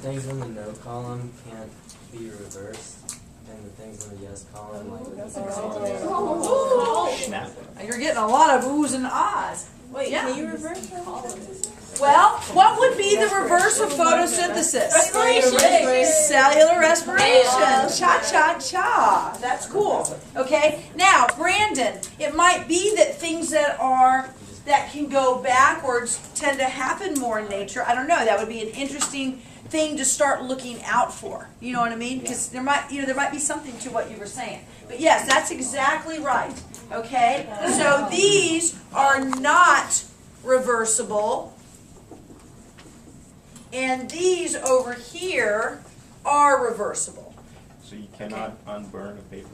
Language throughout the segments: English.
things in the no column can't be reversed, and the things in the yes column, like Snap. You're getting a lot of oohs and ahs. Wait, Yeah. can you reverse photosynthesis? Well, what would be the reverse of photosynthesis? Cellular respiration. Cha-cha-cha. That's cool. Okay? Now, Brandon, it might be that things that can go backwards tend to happen more in nature. I don't know. That would be an interesting thing to start looking out for. You know what I mean? Because there might be something to what you were saying. But yes, that's exactly right. Okay? So these are not reversible. And these over here are reversible. So you cannot unburn a paper?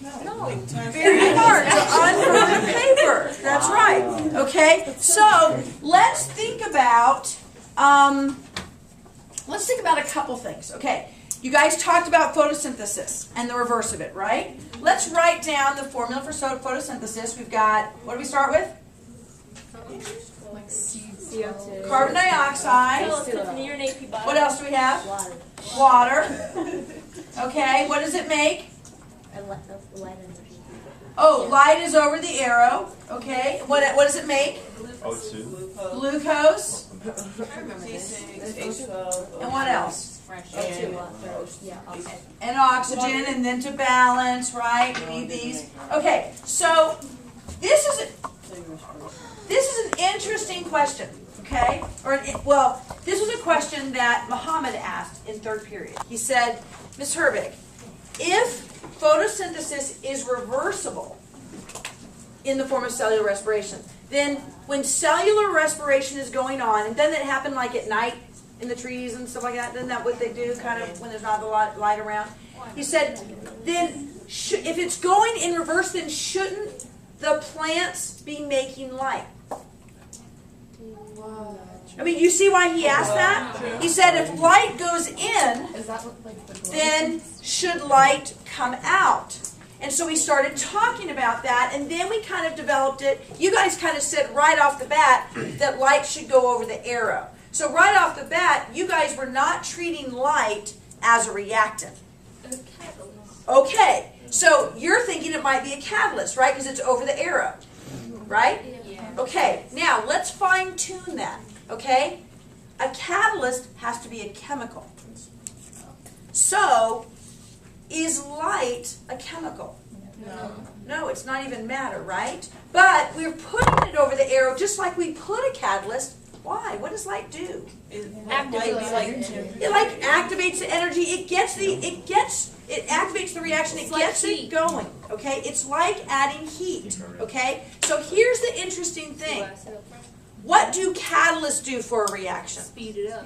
No. Very hard to unburn paper. That's right. Okay? So let's think about a couple things. Okay. You guys talked about photosynthesis and the reverse of it, right? Let's write down the formula for photosynthesis. We've got, what do we start with? Like CO2. Carbon dioxide. What else do we have? Water. Okay, what does it make? Light energy. Oh, light is over the arrow. Okay, what does it make? O2. Glucose. C6H12. And what else? Yeah, okay. And oxygen, and then to balance, right? We need these. Okay, so this is an interesting question. Okay, this was a question that Muhammad asked in third period. He said, Ms. Herbig, if photosynthesis is reversible in the form of cellular respiration, then when cellular respiration is going on, and doesn't it happen like at night in the trees and stuff like that? Isn't that what they do kind of when there's not a lot of light around? He said, then if it's going in reverse, then shouldn't the plants be making light? I mean, you see why he asked that? He said if light goes in, then should light come out? And so we started talking about that, and then we kind of developed it. You guys kind of said right off the bat that light should go over the arrow. So right off the bat, you guys were not treating light as a reactant. Okay, so you're thinking it might be a catalyst, right? Because it's over the arrow, right? Okay, now let's fine tune that. Okay? A catalyst has to be a chemical. So, is light a chemical? No, it's not even matter, right? But we're putting it over the arrow just like we put a catalyst. Why? What does light do? It activates the energy. It activates the reaction. It gets it going. Okay? It's like adding heat. Okay? So here's the interesting thing. What do catalysts do for a reaction? Speed it up.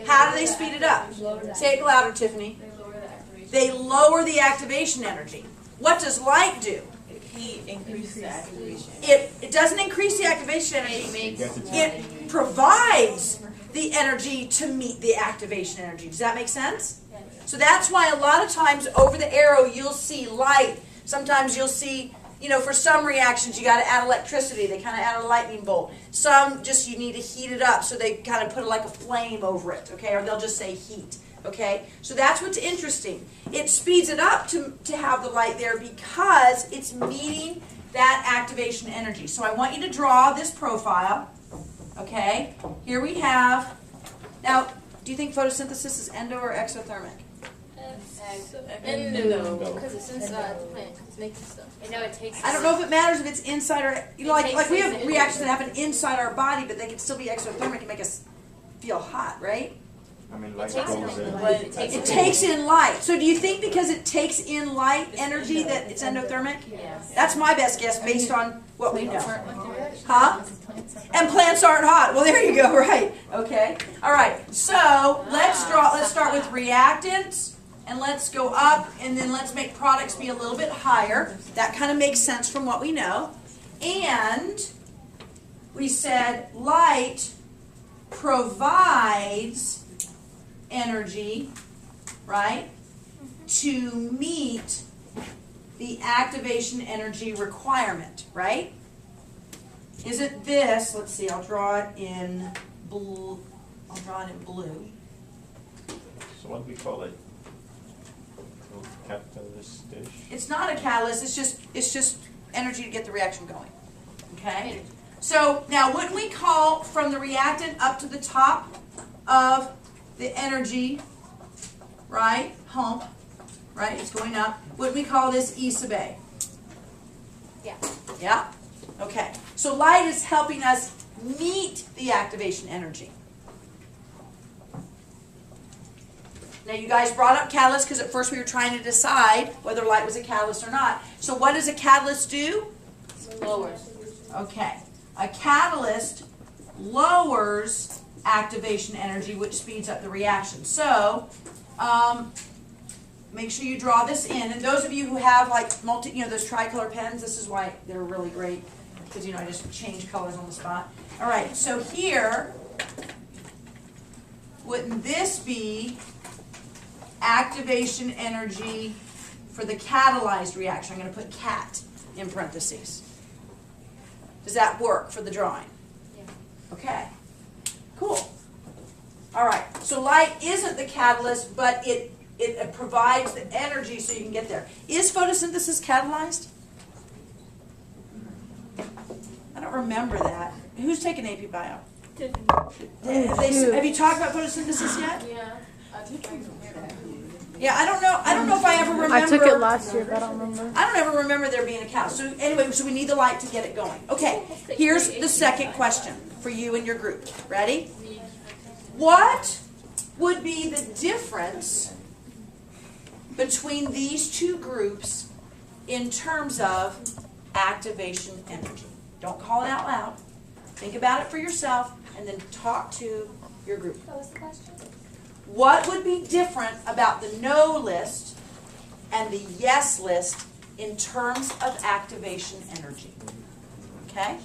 How do they speed it up? Say it louder, Tiffany. They lower the activation energy. What does light do? Heat increases the activation. It doesn't increase the activation energy. It provides the energy to meet the activation energy. Does that make sense? So that's why a lot of times over the arrow you'll see light. Sometimes you'll see, for some reactions you got to add electricity. They kind of add a lightning bolt. Some just you need to heat it up, so they kind of put like a flame over it, okay? Or they'll just say heat, okay? So that's what's interesting. It speeds it up to have the light there because it's meeting that activation energy. So I want you to draw this profile, okay? Here we have. Now, do you think photosynthesis is endo or exothermic? Endo. Because it's inside the plant. It's making stuff. I know it takes. I don't know if it matters if it's inside or like we have reactions that happen inside our body, but they can still be exothermic and make us feel hot, right? I mean, light takes goes in. It takes in light. So do you think because it takes in light energy that it's endothermic? Yes. That's my best guess based on what we know. Huh? And plants aren't hot. Well, there you go. Right. Okay. All right. So let's start with reactants. And let's go up, and then let's make products be a little bit higher. That kind of makes sense from what we know. And we said light provides energy, right, to meet the activation energy requirement, right? Is it this? Let's see, I'll draw it in blue. what we call it? Catalyst dish. It's not a catalyst, it's just energy to get the reaction going. Okay? So now wouldn't we call from the reactant up to the top of the energy, right? Hump, right? It's going up. Wouldn't we call this E sub A? Yeah. Yeah? Okay. So light is helping us meet the activation energy. Now you guys brought up catalyst because at first we were trying to decide whether light was a catalyst or not. So what does a catalyst do? Lowers. Okay. A catalyst lowers activation energy, which speeds up the reaction. So, make sure you draw this in. And those of you who have like those tricolor pens, this is why they're really great. Because, I just change colors on the spot. All right, so here, wouldn't this be activation energy for the catalyzed reaction? I'm going to put cat in parentheses. Does that work for the drawing? Yeah. Okay. Cool. All right. So light isn't the catalyst, but it provides the energy so you can get there. Is photosynthesis catalyzed? I don't remember that. Who's taken AP Bio? Have you talked about photosynthesis yet? Yeah. I think I remember that. Yeah, I don't know. I don't know if I ever remember. I took it last year, but I don't remember. I don't ever remember there being a catalyst. So anyway, so we need the light to get it going. Okay, here's the second question for you and your group. Ready? What would be the difference between these two groups in terms of activation energy? Don't call it out loud. Think about it for yourself and then talk to your group. What was the question? What would be different about the no list and the yes list in terms of activation energy? Okay?